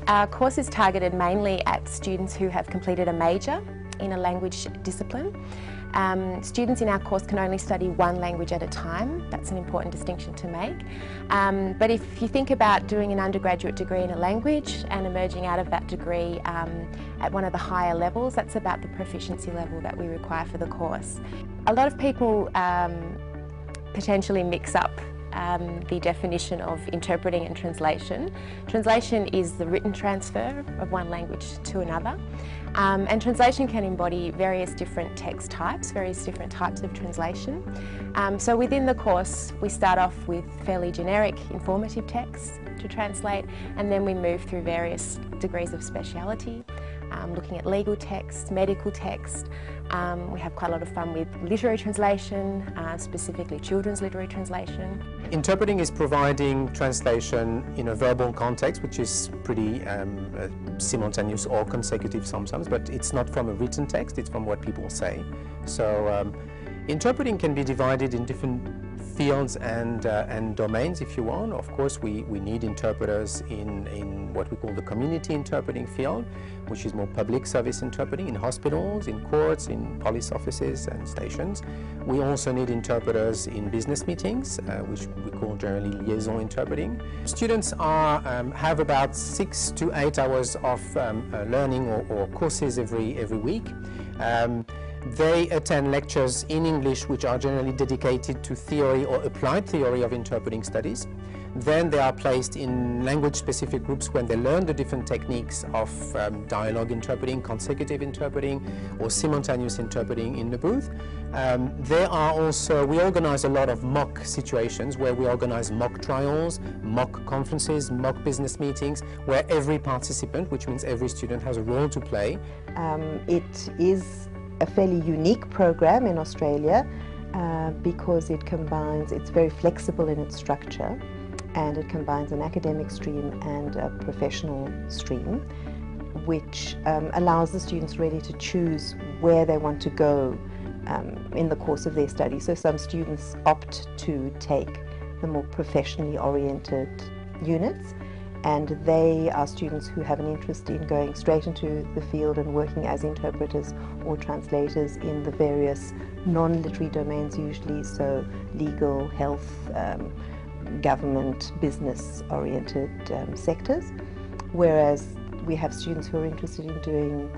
Our course is targeted mainly at students who have completed a major in a language discipline. Students in our course can only study one language at a time. That's an important distinction to make. But if you think about doing an undergraduate degree in a language and emerging out of that degree at one of the higher levels, that's about the proficiency level that we require for the course. A lot of people potentially mix up the definition of interpreting and translation. Translation is the written transfer of one language to another, and translation can embody various different text types, various different types of translation. So within the course we start off with fairly generic informative texts to translate, and then we move through various degrees of speciality, looking at legal text, medical text. We have quite a lot of fun with literary translation, specifically children's literary translation. Interpreting is providing translation in a verbal context, which is pretty simultaneous or consecutive sometimes, but it's not from a written text, it's from what people say. So interpreting can be divided in different fields and domains, if you want. Of course, we need interpreters in what we call the community interpreting field, which is more public service interpreting in hospitals, in courts, in police offices and stations. We also need interpreters in business meetings, which we call generally liaison interpreting. Students have about 6 to 8 hours of learning or courses every week. They attend lectures in English which are generally dedicated to theory or applied theory of interpreting studies. Then they are placed in language-specific groups when they learn the different techniques of dialogue interpreting, consecutive interpreting, or simultaneous interpreting in the booth. We organize a lot of mock situations where we organize mock trials, mock conferences, mock business meetings, where every participant, which means every student, has a role to play. It is a fairly unique program in Australia because it's very flexible in its structure, and it combines an academic stream and a professional stream, which allows the students really to choose where they want to go in the course of their study. So some students opt to take the more professionally oriented units, and they are students who have an interest in going straight into the field and working as interpreters or translators in the various non-literary domains usually, so legal, health, government, business-oriented sectors. Whereas we have students who are interested in doing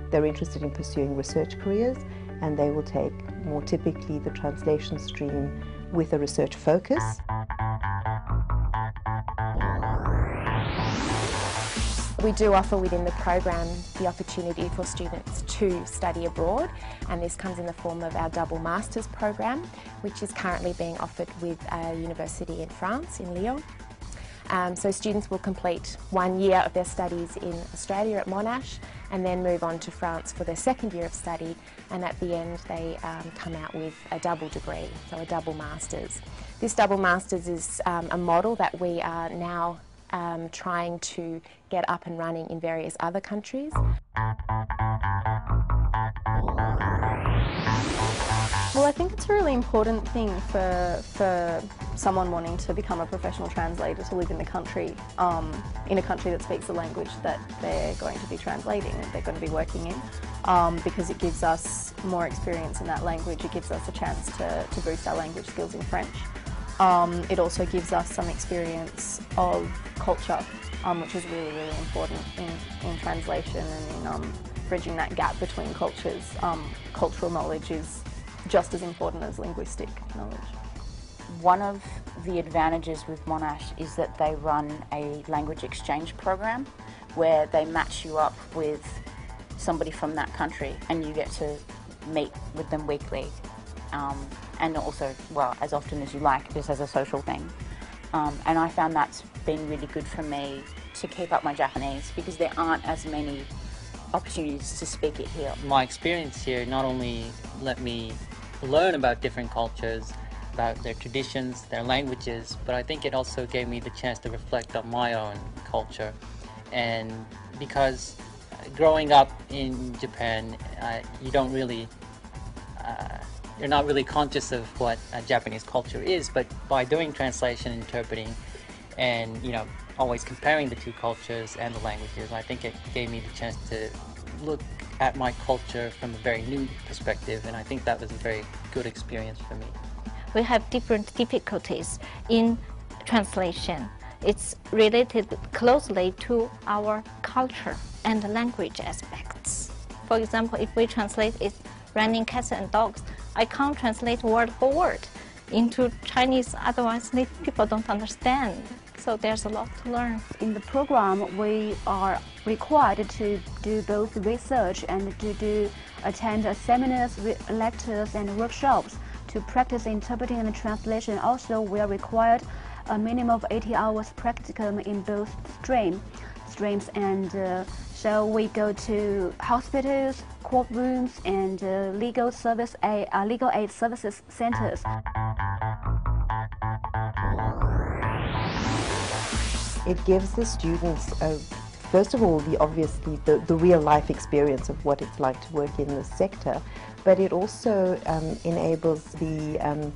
they're interested in pursuing research careers, and they will take more typically the translation stream with a research focus. We do offer within the program the opportunity for students to study abroad, and this comes in the form of our double masters program, which is currently being offered with a university in France, in Lyon. So students will complete 1 year of their studies in Australia at Monash and then move on to France for their second year of study, and at the end they come out with a double degree, so a double masters. This double masters is a model that we are now trying to get up and running in various other countries. Well, I think it's a really important thing for someone wanting to become a professional translator to live in a country that speaks the language that they're going to be translating and they're going to be working in, because it gives us more experience in that language. It gives us a chance to boost our language skills in French. It also gives us some experience of culture, which is really, really important in translation and in bridging that gap between cultures. Cultural knowledge is just as important as linguistic knowledge. One of the advantages with Monash is that they run a language exchange program where they match you up with somebody from that country and you get to meet with them weekly. And also, well, as often as you like, just as a social thing. And I found that's been really good for me to keep up my Japanese, because there aren't as many opportunities to speak it here. My experience here not only let me learn about different cultures, about their traditions, their languages, but I think it also gave me the chance to reflect on my own culture. And because growing up in Japan, you're not really conscious of what Japanese culture is, but by doing translation and interpreting and, always comparing the two cultures and the languages, I think it gave me the chance to look at my culture from a very new perspective, and I think that was a very good experience for me. We have different difficulties in translation. It's related closely to our culture and language aspects. For example, if we translate it raining cats and dogs, I can't translate word for word into Chinese, otherwise people don't understand. So there's a lot to learn. In the program, we are required to do both research and to attend seminars, lectures and workshops to practice interpreting and translation. Also, we are required a minimum of 80 hours practicum in both streams, and so we go to hospitals, courtrooms, and legal aid services centers. It gives the students, first of all, obviously the real life experience of what it's like to work in this sector, but it also enables the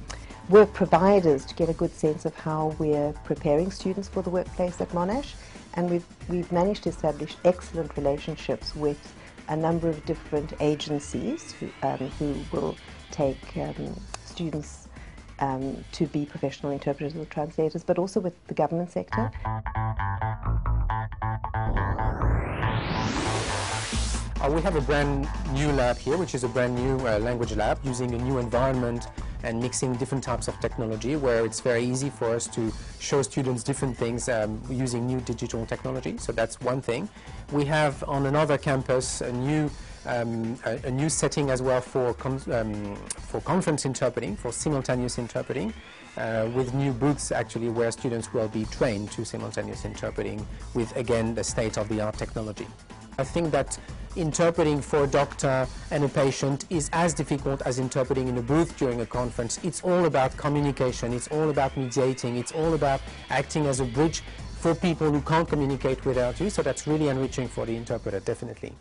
work providers to get a good sense of how we're preparing students for the workplace at Monash. And we've managed to establish excellent relationships with a number of different agencies who will take students to be professional interpreters or translators, but also with the government sector. We have a brand new lab here, which is a brand new language lab using a new environment and mixing different types of technology, where it's very easy for us to show students different things using new digital technology. So that's one thing. We have on another campus a new setting as well for conference interpreting, for simultaneous interpreting, with new booths actually where students will be trained to simultaneous interpreting with, again, the state-of-the-art technology. I think that interpreting for a doctor and a patient is as difficult as interpreting in a booth during a conference. It's all about communication, it's all about mediating, it's all about acting as a bridge for people who can't communicate without you, so that's really enriching for the interpreter, definitely.